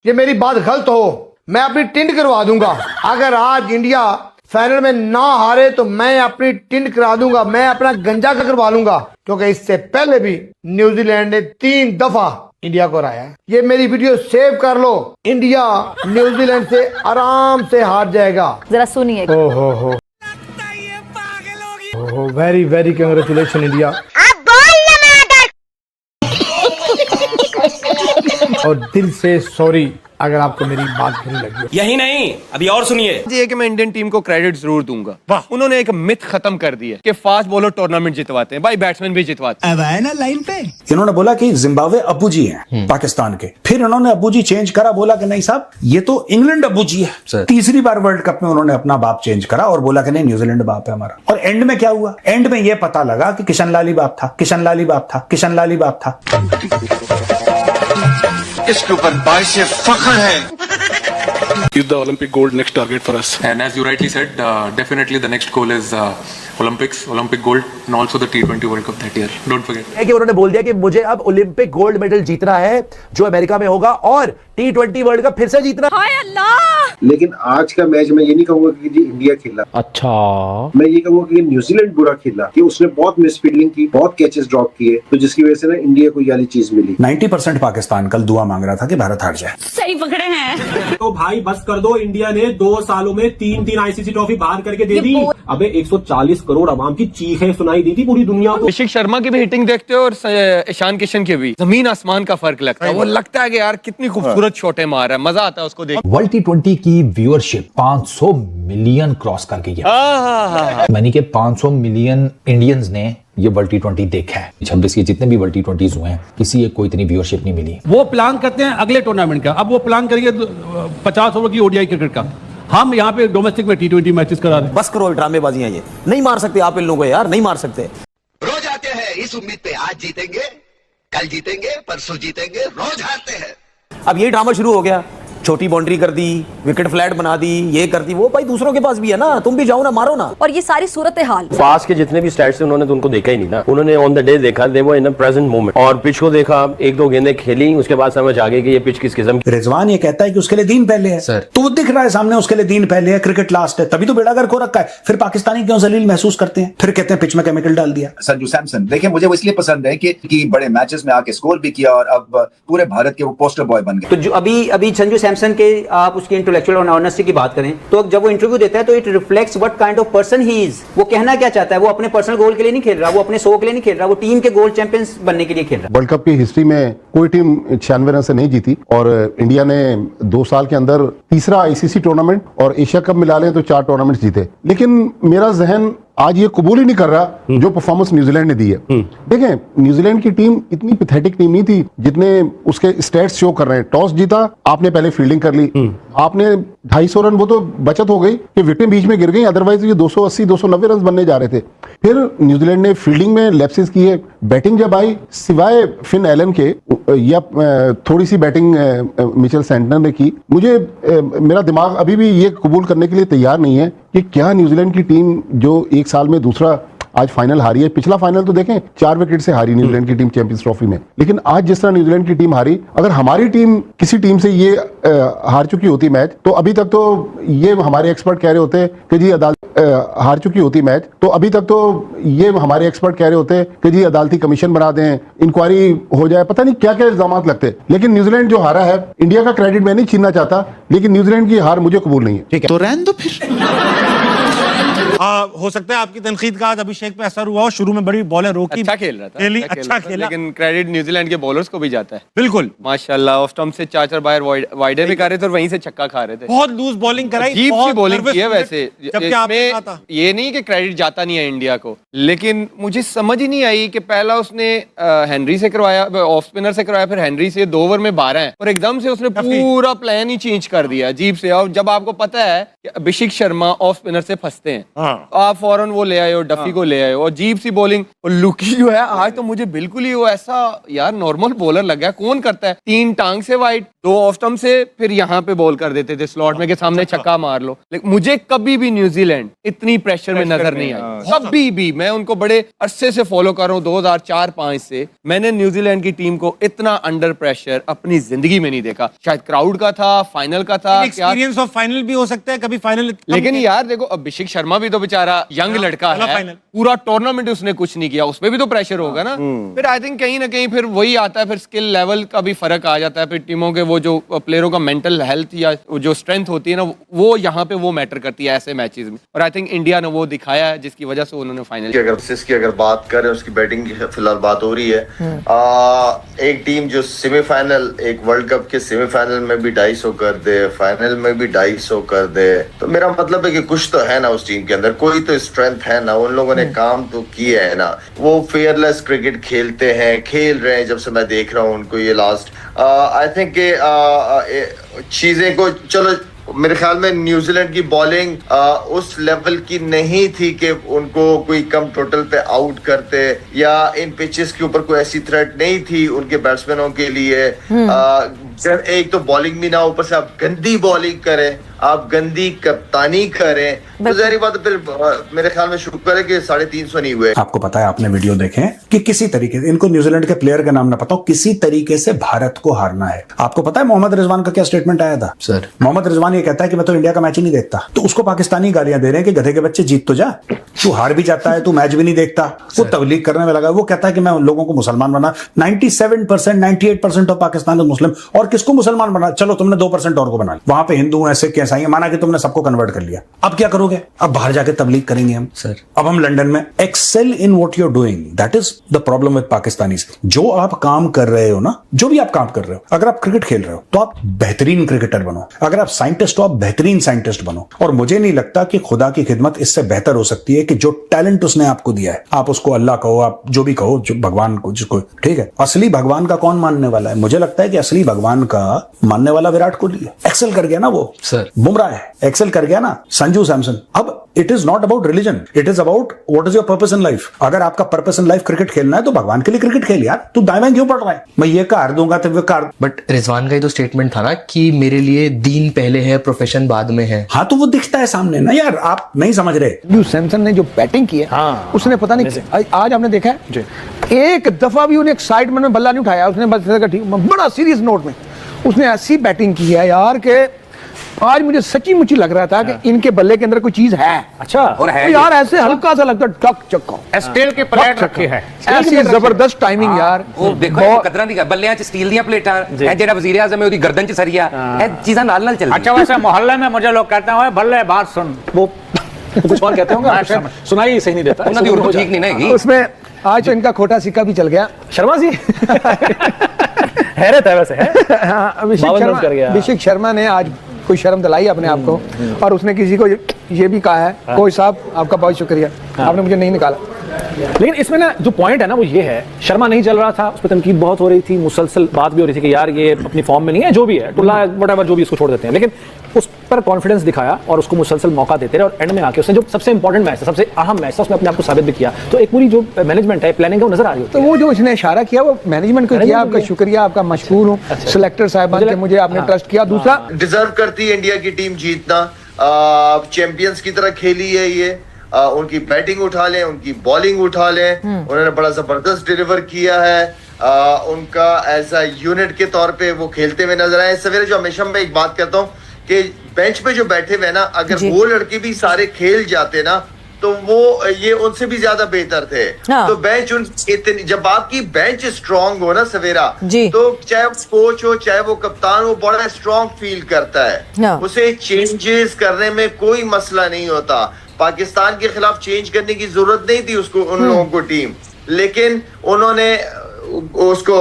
ये मेरी बात गलत हो, मैं अपनी टिंड करवा दूंगा। अगर आज इंडिया फाइनल में ना हारे तो मैं अपनी टिंड करा दूंगा, मैं अपना गंजा करवा लूंगा, क्योंकि इससे पहले भी न्यूजीलैंड ने 3 दफा इंडिया को हराया है। ये मेरी वीडियो सेव कर लो, इंडिया न्यूजीलैंड से आराम से हार जाएगा। जरा सुनिए। ओहो वेरी वेरी कंग्रेचुलेशन इंडिया। और दिल से सॉरी अगर आपको मेरी बात बुरी लगी। यही नहीं, अभी और सुनिए। ये कि मैं इंडियन टीम को क्रेडिट जरूर दूंगा। वाह, उन्होंने एक मिथ खत्म कर दी है कि फास्ट बॉलर टूर्नामेंट जितवाते हैं, भाई बैट्समैन भी जितवाते हैं। अब आए ना लाइन पे। इन्होंने बोला कि जिम्बाब्वे अबू जी हैं पाकिस्तान के, फिर इन्होंने अबू जी चेंज करा, बोला कि नहीं साहब ये तो इंग्लैंड अबू जी है। तीसरी बार वर्ल्ड कप में उन्होंने अपना बाप चेंज करा और बोला कि नहीं न्यूजीलैंड बाप है हमारा। और एंड में क्या हुआ? एंड में यह पता लगा कि किशन लाल ही बाप था, किशन लाल ही बाप था, किशन लाल ही बाप था। इसके ऊपर बाइश फख्र है। Is the Olympic gold next target for us? And as you rightly said, definitely the next goal is Olympics, Olympic gold, and also the T20 World Cup that year. Don't forget. कि उन्होंने बोल दिया कि मुझे अब Olympic gold medal जीतना है जो अमेरिका में होगा और T20 वर्ल्ड कप फिर से जीतना। हाय अल्लाह। लेकिन आज का मैच मैं ये नहीं कहूंगा कि जी इंडिया खेला अच्छा, मैं ये कहूंगा कि न्यूजीलैंड बुरा खेला, कि उसने बहुत मिसफील्डिंग की, बहुत कैचेस ड्रॉप किए, तो जिसकी वजह से ना इंडिया को ये वाली चीज मिली। 90% पाकिस्तान कल दुआ मांग रहा था कि भारत हार जाए। सही पकड़े हैं। तो भाई बस कर दो, इंडिया ने 2 सालों में 3 आईसीसी ट्रॉफी बाहर करके दे दी। अबे 140 करोड़ अवाम की चीखें सुनाई दी थी पूरी दुनिया को। अभिषेक शर्मा की भी हिटिंग देखते हो और ईशान किशन की भी, जमीन आसमान का फर्क लगता है। वो लगता है कि यार कितनी खूबसूरत शॉटें मार रहा है, मजा आता है उसको देख। वर्ल्ड T20 की व्यूअरशिप 500 मिलियन क्रॉस कर गई है। यानी कि 500 मिलियन इंडियंस ने ये वर्ल्ड T20 देखा है। 26 के जितने भी वर्ल्ड T20s हुए हैं, किसी एक को इतनी व्यूअरशिप नहीं मिली। वो प्लान करते हैं अगले टूर्नामेंट का, अब वो प्लान करेंगे 50 ओवर की ओडीआई क्रिकेट का। हम यहाँ पे डोमेस्टिक में T20 मैचेस करा रहे हैं। बस करो ड्रामेबाजियां, ये नहीं मार सकते आप इन लोगों को यार, नहीं मार सकते। रोज आते हैं इस उम्मीद पे आज जीतेंगे, कल जीतेंगे, परसों जीतेंगे, रोज हारते हैं। अब ये ड्रामा शुरू हो गया, छोटी बाउंड्री कर दी, विकेट फ्लैट बना दी, ये कर दी, वो भाई दूसरों के पास भी है ना, तुम भी जाओ ना, मारो ना। और ये सारी सूरत हाल पास के जितने भी स्टैट्स थे उन्होंने तो उनको देखा ही नहीं ना, उन्होंने ऑन द डे देखा, दे वो इन अ प्रेजेंट मोमेंट, और पिच को देखा, 1-2 गेंदें खेली, उसके बाद समझ आ गई कि ये पिच किस किस्म की। रिजवान ये कहता है कि उसके लिए दीन पहले है सर, तो वो दिख रहा है सामने उसके लिए दीन पहले है, क्रिकेट लास्ट है, तभी तो बेड़ा गर्क हो रखा है। फिर पाकिस्तानी क्यों जलील महसूस करते हैं, फिर कहते हैं पिच में केमिकल डाल दिया। संजू सैमसन देखिए, मुझे वो इसलिए पसंद है कि बड़े मैचेस में आके स्कोर भी किया और अब पूरे भारत के वो पोस्टर बॉय बन गए। तो जो अभी संजू सैमसन के आप उसकी इंटेलेक्चुअल ऑनेस्टी की बात करें तो जब वो इंटरव्यू देता है तो it reflects what kind of person he is. वो कहना क्या चाहता है, वो अपने पर्सनल गोल के लिए नहीं खेल रहा, वो अपने शो के लिए नहीं खेल रहा, वो टीम के गोल्ड चैंपियंस बनने के लिए खेल रहा है। वर्ल्ड कप की हिस्ट्री में कोई टीम 96 रन से नहीं जीती और इंडिया ने 2 साल के अंदर तीसरा आईसीसी टूर्नामेंट और एशिया कप मिला लें तो 4 टूर्नामेंट जीते। लेकिन मेरा जहन आज ये कबूल ही नहीं कर रहा जो परफॉर्मेंस न्यूजीलैंड ने दी है। देखें, न्यूजीलैंड की टीम इतनी पैथेटिक टीम नहीं थी जितने उसके स्टैट्स शो कर रहे हैं। टॉस जीता, आपने पहले फील्डिंग कर ली, आपने 250 रन, वो तो बचत हो गई कि विकेटें बीच में गिर गई, अदरवाइज ये 280-290 रन बनने जा रहे थे। फिर न्यूजीलैंड ने फील्डिंग में लैप्सेस किए, बैटिंग जब आई सिवाय फिन एलन के या थोड़ी सी बैटिंग मिचेल सेंटनर ने की। मुझे मेरा दिमाग अभी भी ये कबूल करने के लिए तैयार नहीं है कि क्या न्यूजीलैंड की टीम जो 1 साल में दूसरा आज फाइनल हारी है, पिछला फाइनल तो देखें 4 विकेट से हारी न्यूजीलैंड की टीम चैंपियंस ट्रॉफी में, लेकिन आज जिस तरह न्यूजीलैंड की टीम हारी, अगर हमारी टीम किसी टीम से ये हार चुकी होती मैच तो अभी तक तो ये हमारे एक्सपर्ट कह रहे होते कि जी अदालत हार चुकी होती मैच तो अभी तक तो ये हमारे एक्सपर्ट कह रहे होते कि जी अदालती कमीशन बना दें, इंक्वायरी हो जाए, पता नहीं क्या क्या इल्जाम लगते। लेकिन न्यूजीलैंड जो हारा है, इंडिया का क्रेडिट मैं नहीं छीनना चाहता, लेकिन न्यूजीलैंड की हार मुझे कबूल नहीं है। ठीक है, तो रहने दो फिर। हो सकता है आपकी तनकीद का आज अभिषेक पे असर हुआ हो, शुरू में बड़ी बॉलर रोकी, अच्छा खेल रहा था, अच्छा खेला, लेकिन क्रेडिट न्यूजीलैंड के बॉलर्स को भी जाता है। बिल्कुल माशाल्लाह, ऑफ स्टंप से 4 बार वाइडर भी कर रहे थे और वहीं से छक्का खा रहे थे। बहुत लूज बॉलिंग कराई, अजीब सी बॉलिंग की है वैसे। इसमें ये नहीं कि क्रेडिट जाता नहीं है इंडिया को, लेकिन मुझे समझ ही नहीं आई कि पहला उसने हेनरी से करवाया, ऑफ स्पिनर से करवाया, फिर हेनरी से 2 ओवर में 12 है और एकदम से उसने पूरा प्लान ही चेंज कर दिया अजीब से। और जब आपको पता है कि अभिषेक शर्मा ऑफ स्पिनर से फंसते हैं, आप फौरन वो ले आए हो, डफी को ले आए हो, और अजीब सी बॉलिंग। और लुकी जो है आज तो मुझे बिल्कुल ही वो ऐसा यार नॉर्मल बॉलर लग गया। कौन करता है 3 टांग से वाइड, दो ऑफ स्टंप से फिर यहाँ पे बॉल कर देते थे स्लॉट में के सामने छक्का मार लो। लेकिन मुझे कभी भी न्यूजीलैंड इतनी प्रेशर में नजर नहीं आई, कभी भी। मैं उनको बड़े अरसे से फॉलो कर रहा हूँ, 2004-05 से। मैंने न्यूजीलैंड की टीम को इतना अंडर प्रेशर अपनी जिंदगी में नहीं देखा। शायद क्राउड का था, फाइनल का था, एक्सपीरियंस ऑफ फाइनल भी हो सकता है, कभी फाइनल। लेकिन यार देखो, अभिषेक शर्मा भी तो बेचारा यंग लड़का है, पूरा टूर्नामेंट उसने कुछ नहीं किया, उसमें भी तो प्रेशर होगा ना। फिर आई थिंक कहीं ना कहीं फिर वही आता है, फिर स्किल लेवल का भी फर्क आ जाता है। फिर टीमों के वो जो प्लेयरों का मेंटल हेल्थ या जो स्ट्रेंथ होती है ना, वो यहाँ पे वो मैटर करती है ऐसे मैचेस में। और आई थिंक इंडिया ने वो दिखाया है, जिसकी वजह से उन्होंने फाइनल। अगर बात करें उसकी बैटिंग की फिलहाल बात हो रही है, एक टीम जो सेमीफाइनल, एक वर्ल्ड कप के सेमीफाइनल में भी 250 कर दे, फाइनल में भी 250 कर दे, तो मेरा मतलब है कि कुछ तो है ना उस टीम के अंदर, कोई तो स्ट्रेंथ है ना। उन लोगों ने काम तो किया है ना, वो फेयरलेस क्रिकेट खेलते हैं, खेल रहे हैं। जब से मैं देख रहा हूँ उनको ये लास्ट, आई थिंक चीजें को, चलो मेरे ख्याल में न्यूजीलैंड की बॉलिंग उस लेवल की नहीं थी कि उनको कोई कम टोटल पे आउट करते, या इन पिचेस के ऊपर कोई ऐसी थ्रेट नहीं थी उनके बैट्समैनों के लिए। एक तो बॉलिंग भी ना, ऊपर से आप गंदी बॉलिंग करें, आप गंदी कप्तानी करें, तो जाहिर बात है फिर मेरे ख्याल में शुक्र है कि 350 नहीं हुए। आपको पता है, आपने वीडियो देखे कि किसी तरीके से, इनको न्यूजीलैंड के प्लेयर का नाम ना पता हो, किसी तरीके से भारत को हारना है। आपको पता है मोहम्मद रिजवान का क्या स्टेटमेंट आया था? सर, मोहम्मद रिजवान ये कहता है कि मैं तो इंडिया का मैच ही नहीं देखता। तो उसको पाकिस्तानी गालियां दे रहे हैं कि गधे के बच्चे, जीत तो जा, तू हार भी जाता है, तू मैच भी नहीं देखता। वो तबलीग करने में लगा। वो कहता है कि मैं उन लोगों को मुसलमान बना। 97%, 98% ऑफ पाकिस्तान मुस्लिम, और किसको मुसलमान बना? चलो तुमने 2% और को बना लिया। वहां पे हिंदू ऐसे कैसा ही माना कि तुमने सबको कन्वर्ट कर लिया। अब क्या करोगे? अब बाहर जाके तबलीग करेंगे हम। सर, अब हम लंदन में excel in what you are doing, that is the problem with Pakistanis. जो आप काम कर रहे हो ना, जो भी आप काम कर रहे हो, अगर आप क्रिकेट खेल रहे हो तो आप बेहतरीन क्रिकेटर बनो, अगर आप साइंटिस्ट हो आप बेहतरीन साइंटिस्ट बनो। और मुझे नहीं लगता कि खुदा की खिदमत इससे बेहतर हो सकती है कि जो टैलेंट उसने आपको दिया है, आप उसको अल्लाह कहो, आप जो भी कहो, जो भगवान को, जिसको, ठीक है। असली भगवान का कौन मानने वाला है? मुझे लगता है कि असली भगवान का मानने वाला विराट कोहली है। एक्सेल कर गया ना वो। सर, बुमराह है, एक्सेल कर गया ना, संजू सैमसन। अब it is not about religion, it is about what is your purpose in life. अगर आपका पर्पस इन लाइफ क्रिकेट खेलना है तो भगवान के लिए क्रिकेट खेल यार। तू दाएं क्यों पढ़ रहा है? मैं ये कार दूंगा तो वो कार। बट रिजवान का ही तो स्टेटमेंट था ना कि मेरे लिए दीन पहले है, प्रोफेशन बाद में है। हाँ, तो वो दिखता है सामने ना यार, आप नहीं समझ रहे। संजू सैमसन ने जो बैटिंग की है, हाँ, उसने पता नहीं, आज आपने देखा है एक दफा भी उन्हें एक साइड में बल्ला नहीं उठाया उसने, बस बड़ा सीरियस नोट में उसने ऐसी बैटिंग की है यार कि आज मुझे सच्ची मुच्ची लग रहा था कि इनके बल्ले के अंदर कोई चीज है। अच्छा, और है यार, ऐसे हल्का सा लगता टक चक्का, स्टील के प्लेट रखे हैं, ऐसी जबरदस्त टाइमिंग यार। ਉਹ ਦੇਖੋ ਇਹ ਕਦਰਾਂ ਦੀ ਬੱਲਿਆਂ 'ਚ ਸਟੀਲ ਦੀਆਂ ਪਲੇਟਾਂ, ਇਹ ਜਿਹੜਾ ਵਜ਼ੀਰ ਆਜ਼ਮ ਹੈ ਉਹਦੀ ਗਰਦਨ 'ਚ ਸਰੀਆ, ਇਹ ਚੀਜ਼ਾਂ ਨਾਲ ਨਾਲ ਚੱਲਦੀਆਂ। अच्छा, वैसे मोहल्ले में मुझे लोग कहते हैं बल्ले बात सुन, वो कुछ और कहते होंगे, सुनाई सही नहीं देता, उन्होंने उर्दू ठीक नहीं ना। उसमें आज तो इनका खोटा सिक्का भी चल गया। शर्मा जी हैरत है वैसे है। अभिषेक शर्मा ने आज कोई शर्म दिलाई अपने आप को, और उसने किसी को ये भी कहा है, कोई साहब आपका बहुत शुक्रिया, आपने मुझे नहीं निकाला। लेकिन इसमें ना जो पॉइंट है ना वो ये है, शर्मा नहीं चल रहा था, उस पर तनकीद बहुत हो रही थी, मुसलसल बात भी हो रही थी कि यार ये अपनी फॉर्म में नहीं है, जो भी है टुल्ला व्हाटएवर जो भी इसको छोड़ देते हैं, लेकिन उस पर कॉन्फिडेंस दिखाया और उसको मुसलसल मौका देते रहे, और एंड में आके उसने जो सबसे इंपॉर्टेंट मैच था, सबसे अहम मैच था, उसमें अपने आप को साबित भी किया। तो एक पूरी जो मैनेजमेंट है, प्लानिंग है, वो नजर आ रही है। तो वो जो उसने इशारा किया वो मैनेजमेंट को किया। आपका शुक्रिया, आपका मशकूर हूँ सिलेक्टर साहब के, मुझे आपने ट्रस्ट किया। दूसरा, डिजर्व करती है इंडिया की टीम जीतना, चैंपियंस की तरह खेली है ये। उनकी बैटिंग उठा लें, उनकी बॉलिंग उठा लें, उन्होंने बड़ा जबरदस्त डिलीवर किया है। उनका एज अ यूनिट के तौर पे वो खेलते हुए नजर आए। सवेरे जो हमेशा मैं एक बात कहता हूँ कि बेंच पे जो बैठे हुए ना, अगर वो लड़के भी सारे खेल जाते ना तो वो ये उनसे भी ज्यादा बेहतर थे। तो बेंच इतनी, जब आपकी बेंच स्ट्रांग हो ना सवेरा, तो चाहे वो कोच हो चाहे वो कप्तान हो, बड़ा स्ट्रांग फील करता है। उसे चेंजेस करने में कोई मसला नहीं होता। पाकिस्तान के खिलाफ चेंज करने की जरूरत नहीं थी उसको, उन लोगों को टीम, लेकिन उन्होंने उसको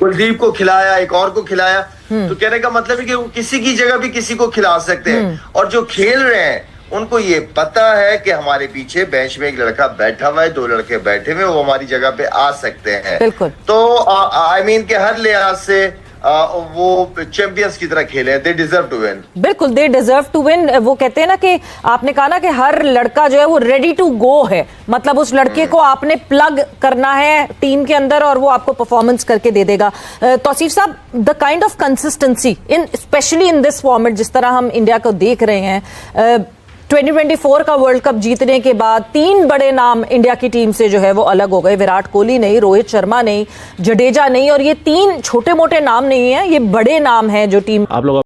कुलदीप को खिलाया, एक और को खिलाया। तो कहने का मतलब है कि वो किसी की जगह भी किसी को खिला सकते हैं। और जो खेल रहे हैं उनको ये पता है कि हमारे पीछे बेंच में एक लड़का बैठा हुआ है, 2 लड़के बैठे हुए, वो हमारी जगह पे आ सकते हैं। तो आई मीन के हर लिहाज से वो चैंपियंस की तरह खेले, दे डिजर्व टू विन। बिल्कुल, दे डिजर्व टू विन। वो कहते हैं ना कि आपने कहा ना कि हर लड़का जो है वो रेडी टू गो है, मतलब उस लड़के को आपने प्लग करना है टीम के अंदर और वो आपको परफॉर्मेंस करके दे देगा। तौसीफ साहब, the kind of consistency in specially in this format, जिस तरह हम इंडिया को देख रहे हैं, 2024 का वर्ल्ड कप जीतने के बाद 3 बड़े नाम इंडिया की टीम से जो है वो अलग हो गए। विराट कोहली नहीं, रोहित शर्मा नहीं, जडेजा नहीं, और ये 3 छोटे मोटे नाम नहीं है, ये बड़े नाम हैं जो टीम। आप लोग